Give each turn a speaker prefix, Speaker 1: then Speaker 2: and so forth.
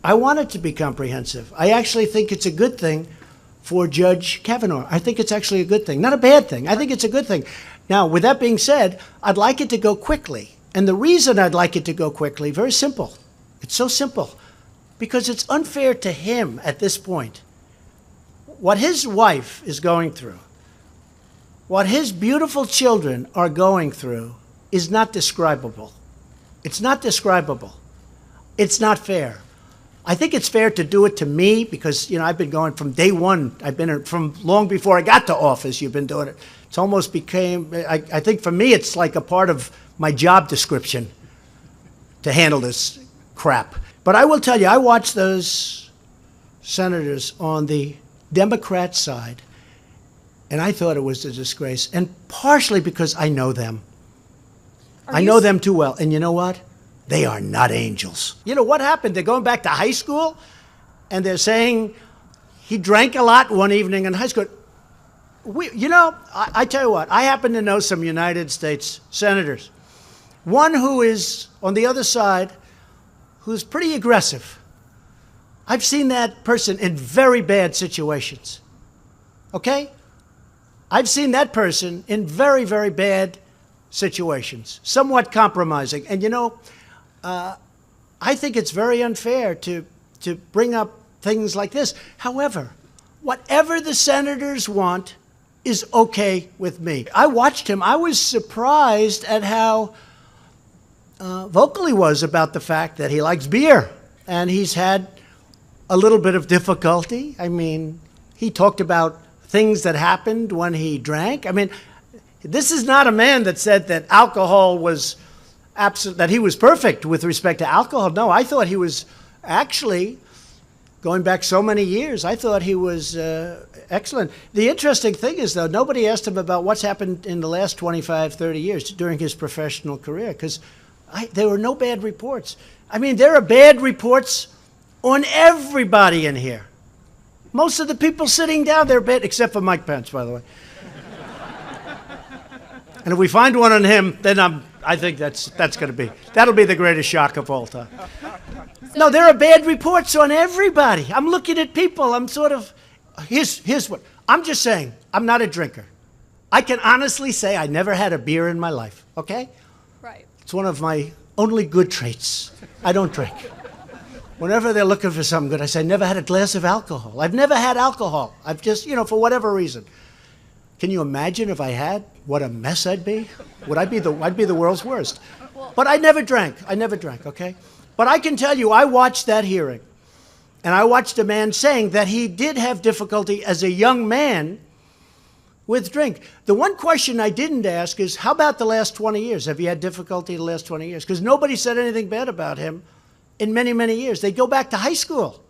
Speaker 1: I want it to be comprehensive. I actually think it's a good thing for Judge Kavanaugh. I think it's actually a good thing, not a bad thing. I think it's a good thing. Now, with that being said, I'd like it to go quickly. And the reason I'd like it to go quickly, very simple. It's so simple. Because it's unfair to him at this point. What his wife is going through, what his beautiful children are going through is not describable. It's not describable. It's not fair. I think it's fair to do it to me because, I've been going from day one. I've been from long before I got to office. You've been doing it. It's almost became, I think for me, it's like a part of my job description to handle this crap. But I will tell you, I watched those senators on the Democrat side, and I thought it was a disgrace, and partially because I know them. I know them too well, and you know what? They are not angels. You know what happened? They're going back to high school, and they're saying he drank a lot one evening in high school. I tell you what, I happen to know some United States senators. One who is on the other side, who's pretty aggressive. I've seen that person in very bad situations. Okay? I've seen that person in very, very bad situations, somewhat compromising. And I think it's very unfair to bring up things like this. However, whatever the senators want is okay with me. I watched him. I was surprised at how vocal he was about the fact that he likes beer. And he's had a little bit of difficulty. I mean, he talked about things that happened when he drank. I mean, this is not a man that said that alcohol was that he was perfect with respect to alcohol. No, I thought he was actually, going back so many years, I thought he was excellent. The interesting thing is, though, nobody asked him about what's happened in the last 25, 30 years during his professional career, because there were no bad reports. I mean, there are bad reports on everybody in here. Most of the people sitting down, they're bad, except for Mike Pence, by the way. And if we find one on him, then I think that'll be the greatest shock of all time. No, there are bad reports on everybody. I'm looking at people. I'm sort of, here's what, I'm just saying, I'm not a drinker. I can honestly say I never had a beer in my life, okay?
Speaker 2: Right.
Speaker 1: It's one of my only good traits. I don't drink. Whenever they're looking for something good, I say, I never had a glass of alcohol. I've never had alcohol. I've just, for whatever reason. Can you imagine if I had? What a mess I'd be. I'd be the world's worst. But I never drank, okay? But I can tell you, I watched that hearing, and I watched a man saying that he did have difficulty as a young man with drink. The one question I didn't ask is, how about the last 20 years? Have you had difficulty the last 20 years? Because nobody said anything bad about him in many, many years. They go back to high school.